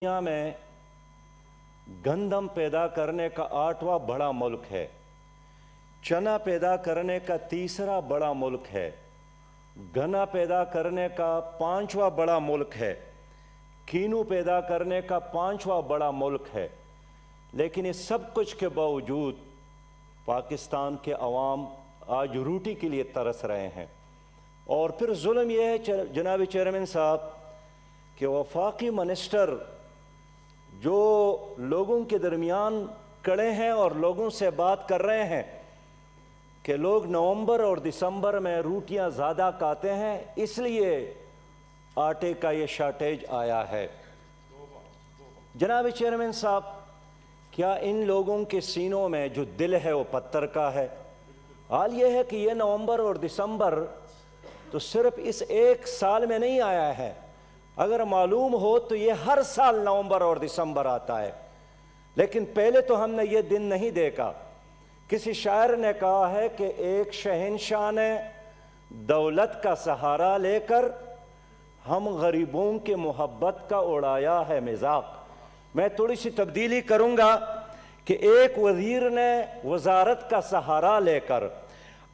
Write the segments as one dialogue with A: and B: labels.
A: दुनिया में गंदम पैदा करने का 8वां बड़ा मुल्क है, चना पैदा करने का 3रा बड़ा मुल्क है, गन्ना पैदा करने का 5वां बड़ा मुल्क है, कीनू पैदा करने का 5वां बड़ा मुल्क है। लेकिन इस सब कुछ के बावजूद पाकिस्तान के अवाम आज रोटी के लिए तरस रहे हैं। और फिर जुल्म यह है जनाब चेयरमैन साहब कि वफाकी मिनिस्टर जो लोगों के दरमियान खड़े हैं और लोगों से बात कर रहे हैं कि लोग नवंबर और दिसंबर में रोटियां ज़्यादा खाते हैं, इसलिए आटे का ये शार्टेज आया है। जनाब चेयरमैन साहब, क्या इन लोगों के सीनों में जो दिल है वो पत्थर का है? हाल ये है कि ये नवंबर और दिसंबर तो सिर्फ इस एक साल में नहीं आया है, अगर मालूम हो तो ये हर साल नवंबर और दिसंबर आता है। लेकिन पहले तो हमने ये दिन नहीं देखा। किसी शायर ने कहा है कि एक शहंशाह ने दौलत का सहारा लेकर हम गरीबों के मोहब्बत का उड़ाया है मजाक। मैं थोड़ी सी तब्दीली करूंगा कि एक वजीर ने वजारत का सहारा लेकर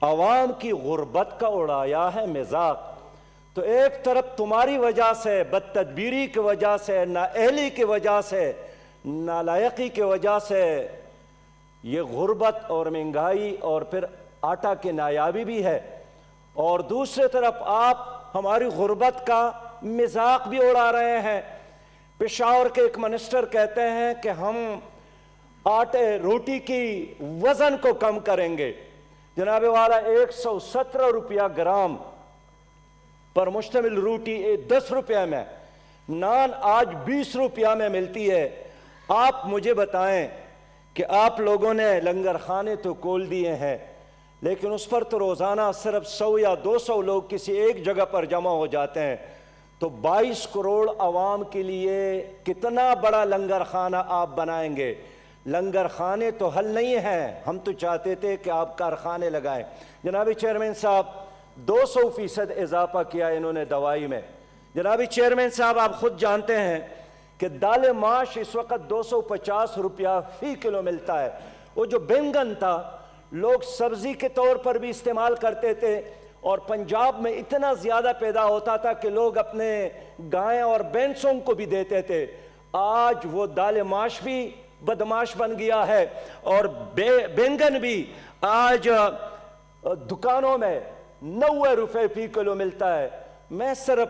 A: अवाम की गुर्बत का उड़ाया है मजाक। तो एक तरफ तुम्हारी वजह से, बदतदबीरी की वजह से, नाअहली की वजह से, नालायकी की वजह से ये गुर्बत और महंगाई और फिर आटा की नायाबी भी है, और दूसरी तरफ आप हमारी गुर्बत का मजाक भी उड़ा रहे हैं। पेशावर के एक मिनिस्टर कहते हैं कि हम आटे रोटी की वजन को कम करेंगे। जनाबे वाला 117 रुपया ग्राम पर मुश्तमिल रोटी 10 रुपये में, नान आज 20 रुपया में मिलती है। आप मुझे बताएं कि आप लोगों ने लंगर खाने तो खोल दिए हैं, लेकिन उस पर तो रोज़ाना सिर्फ 100 या 200 लोग किसी एक जगह पर जमा हो जाते हैं, तो 22 करोड़ आवाम के लिए कितना बड़ा लंगर खाना आप बनाएंगे? लंगर खाने तो हल नहीं हैं, हम तो चाहते थे कि आप कारखाने लगाएं। जनाब चेयरमैन साहब, 200% इजाफा किया इन्होंने दवाई में। जनाब चेयरमैन साहब, आप खुद जानते हैं कि दाल माश इस वक्त 250 रुपया फी किलो मिलता है। वो जो बैंगन था लोग सब्जी के तौर पर भी इस्तेमाल करते थे, और पंजाब में इतना ज़्यादा पैदा होता था कि लोग अपने गाय और भैंसों को भी देते थे। आज वो दाल माश भी बदमाश बन गया है, और बैंगन भी आज दुकानों में 90 रुपये फी किलो मिलता है। मैं सिर्फ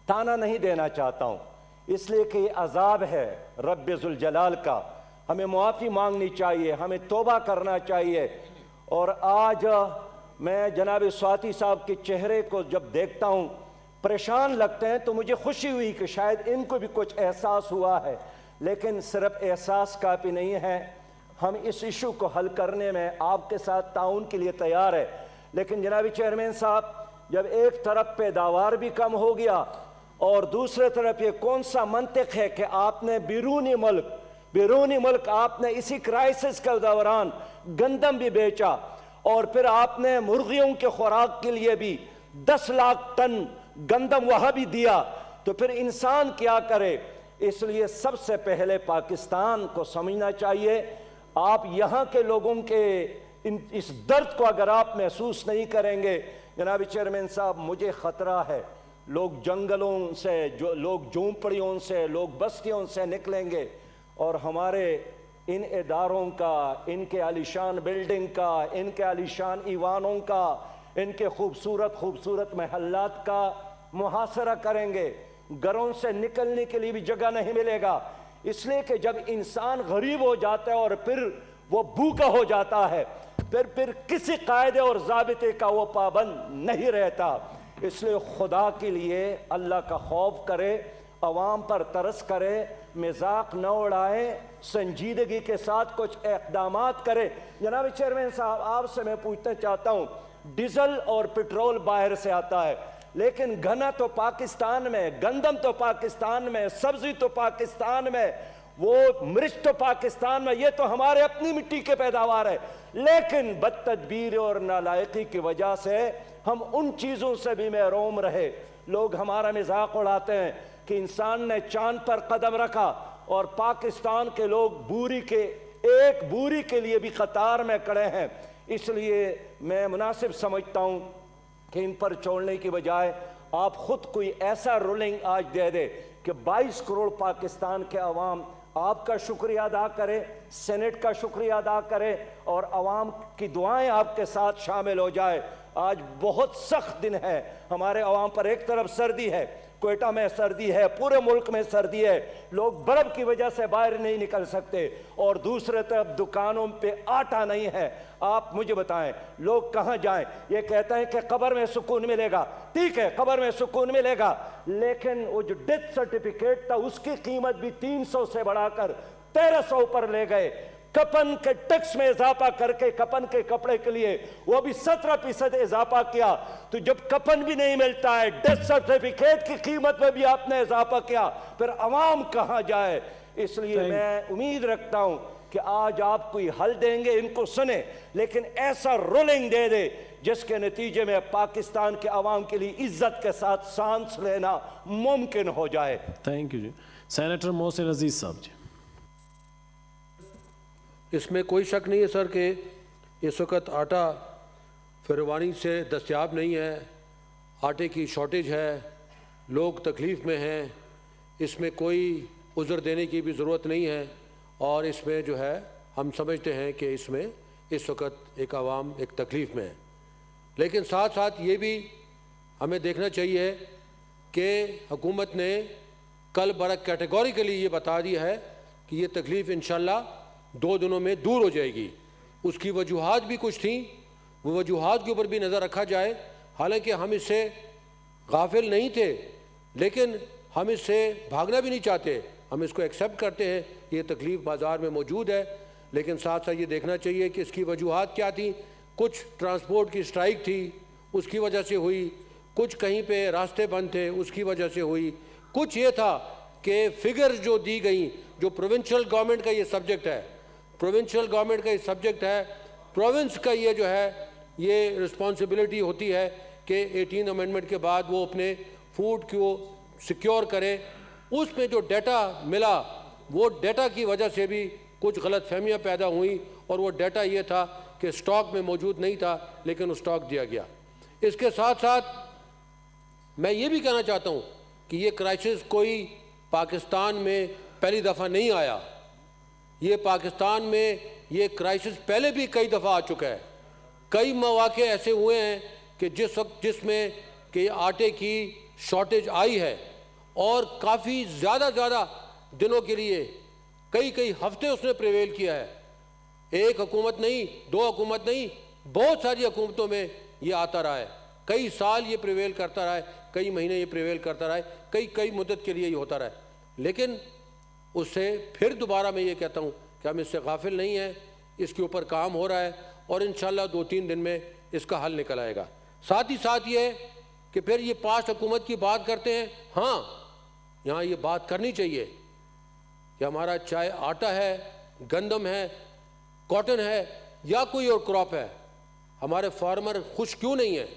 A: ताना नहीं देना चाहता हूँ, इसलिए कि ये अजाब है रब्बे जुल जलाल का। हमें मुआफ़ी मांगनी चाहिए, हमें तौबा करना चाहिए। और आज मैं जनाब स्वाति साहब के चेहरे को जब देखता हूँ परेशान लगते हैं, तो मुझे खुशी हुई कि शायद इनको भी कुछ एहसास हुआ है। लेकिन सिर्फ एहसास काफ़ी नहीं है, हम इस इशू को हल करने में आपके साथ ताउन के लिए तैयार है। लेकिन जनाब चेयरमैन साहब, जब एक तरफ पैदावार भी कम हो गया और दूसरे तरफ ये कौन सा मंतिक है कि आपने बैरूनी मुल्क आपने इसी क्राइसिस के दौरान गंदम भी बेचा, और फिर आपने मुर्गियों के खुराक के लिए भी 10 लाख टन गंदम वहाँ भी दिया, तो फिर इंसान क्या करे? इसलिए सबसे पहले पाकिस्तान को समझना चाहिए। आप यहाँ के लोगों के इस दर्द को अगर आप महसूस नहीं करेंगे, जनाब चेयरमैन साहब, मुझे ख़तरा है लोग जंगलों से, जो लोग झोंपड़ियों से, लोग बस्तियों से निकलेंगे, और हमारे इन इदारों का, इनके आलीशान बिल्डिंग का, इनके आलीशान ईवानों का, इनके खूबसूरत महल्लात का मुहासरा करेंगे। घरों से निकलने के लिए भी जगह नहीं मिलेगा, इसलिए कि जब इंसान गरीब हो जाता है और फिर वो भूखा हो जाता है, फिर किसी कायदे और ज़ाबिते का वो पाबंद नहीं रहता। इसलिए खुदा के लिए अल्लाह का खौफ करे, अवाम पर तरस करे, मजाक न उड़ाए, संजीदगी के साथ कुछ इक़दामात करे। जनाब चेयरमैन साहब, आपसे मैं पूछना चाहता हूँ, डीजल और पेट्रोल बाहर से आता है, लेकिन गन्ना तो पाकिस्तान में, गंदम तो पाकिस्तान में, सब्जी तो पाकिस्तान में, वो मिर्च तो पाकिस्तान में, ये तो हमारे अपनी मिट्टी के पैदावार है। लेकिन बदतदबीर और नालायकी की वजह से हम उन चीज़ों से भी महरूम रहे। लोग हमारा मजाक उड़ाते हैं کہ انسان نے چاند پر قدم رکھا اور پاکستان کے لوگ بوری کے ایک بوری کے لیے بھی قطار میں کھڑے ہیں. اس لیے میں مناسب سمجھتا ہوں کہ ان پر چھوڑنے کی بجائے آپ خود کوئی ایسا رولنگ آج دے دے کہ 22 کروڑ پاکستان کے عوام آپ کا شکریہ ادا کرے, سینٹ کا شکریہ ادا کرے اور عوام کی دعائیں آپ کے ساتھ شامل ہو جائے. آج بہت سخت دن ہے ہمارے عوام پر. ایک طرف سردی ہے, کوئٹہ میں سردی ہے, پورے ملک میں سردی ہے, لوگ برف کی وجہ سے باہر نہیں نکل سکتے, اور دوسرے طرف دکانوں پہ آٹا نہیں ہے. آپ مجھے بتائیں لوگ کہاں جائیں؟ یہ کہتے ہیں کہ قبر میں سکون ملے گا. ٹھیک ہے, قبر میں سکون ملے گا, لیکن وہ جو ڈیتھ سرٹیفکیٹ تھا اس کی قیمت بھی 300 سے بڑھا کر 1300 پر لے گئے. کفن کے ٹیکس میں اضافہ کر کے کفن کے کپڑے کے لیے وہ بھی 17% اضافہ کیا. تو جب کفن بھی نہیں ملتا ہے, ڈیتھ سرٹیفکیٹ کی قیمت میں بھی آپ نے اضافہ کیا, پھر عوام کہاں جائے؟ اس لیے میں امید رکھتا ہوں کہ آج آپ کوئی حل دیں گے, ان کو سنیں, لیکن ایسا رولنگ دے دے جس کے نتیجے میں پاکستان کے عوام کے لیے عزت کے ساتھ سانس لینا ممکن ہو جائے.
B: Thank you ji. Senator Mohsin Aziz sahab ji.
C: اس میں کوئی شک نہیں ہے سر کہ اس وقت آٹا فروانی سے دستیاب نہیں ہے, آٹے کی شارٹیج ہے, لوگ تکلیف میں ہیں, اس میں کوئی عذر دینے کی بھی ضرورت نہیں ہے, اور اس میں جو ہے ہم سمجھتے ہیں کہ اس میں اس وقت ایک عوام ایک تکلیف میں ہے. لیکن ساتھ ساتھ یہ بھی ہمیں دیکھنا چاہیے کہ حکومت نے کل برق کیٹیگوریکلی یہ بتا دیا ہے کہ یہ تکلیف انشاءاللہ 2 دنوں میں دور ہو جائے گی. اس کی وجوہات بھی کچھ تھیں, وہ وجوہات کے اوپر بھی نظر رکھا جائے. حالانکہ ہم اس سے غافل نہیں تھے, لیکن ہم اس سے بھاگنا بھی نہیں چاہتے, ہم اس کو ایکسیپٹ کرتے ہیں, یہ تکلیف بازار میں موجود ہے. لیکن ساتھ ساتھ یہ دیکھنا چاہیے کہ اس کی وجوہات کیا تھیں. کچھ ٹرانسپورٹ کی سٹرائک تھی, اس کی وجہ سے ہوئی. کچھ کہیں پہ راستے بند تھے, اس کی وجہ سے ہوئی. کچھ یہ تھا کہ فگر جو دی گئیں, جو پروونشل گورنمنٹ کا یہ سبجیکٹ ہے, پروونشل گورنمنٹ کا یہ سبجیکٹ ہے, پروونس کا یہ جو ہے یہ رسپانسبلٹی ہوتی ہے کہ 18 امینڈمنٹ کے بعد وہ اپنے فوڈ کو سیکیور کرے. اس میں جو ڈیٹا ملا, وہ ڈیٹا کی وجہ سے بھی کچھ غلط فہمیاں پیدا ہوئیں, اور وہ ڈیٹا یہ تھا کہ سٹاک میں موجود نہیں تھا لیکن وہ سٹاک دیا گیا. اس کے ساتھ ساتھ میں یہ بھی کہنا چاہتا ہوں کہ یہ کرائسس کوئی پاکستان میں پہلی دفعہ نہیں آیا. یہ پاکستان میں یہ کرائسس پہلے بھی کئی دفعہ آ چکا ہے. کئی مواقع ایسے ہوئے ہیں کہ جس میں کہ آٹے کی شارٹیج آئی ہے, اور کافی زیادہ دنوں کے لیے کئی ہفتے اس نے پریویل کیا ہے. ایک حکومت نہیں, 2 حکومت نہیں, بہت ساری حکومتوں میں یہ آتا رہا ہے. کئی سال یہ پریویل کرتا رہا ہے, کئی مہینے یہ پریویل کرتا رہا ہے, کئی مدت کے لیے یہ ہوتا رہا ہے. لیکن اس سے پھر دوبارہ میں یہ کہتا ہوں کہ ہم اس سے غافل نہیں ہیں, اس کے اوپر کام ہو رہا ہے, اور انشاءاللہ 2-3 دن میں اس کا حل نکل آئے گا. ساتھ ہی ساتھ یہ کہ پھر یہ پاسٹ حکومت کی بات کرتے ہیں. ہاں, یہاں یہ بات کرنی چاہیے کہ ہمارا چاہے آٹا ہے, گندم ہے, کاٹن ہے, یا کوئی اور کراپ ہے, ہمارے فارمر خوش کیوں نہیں ہیں؟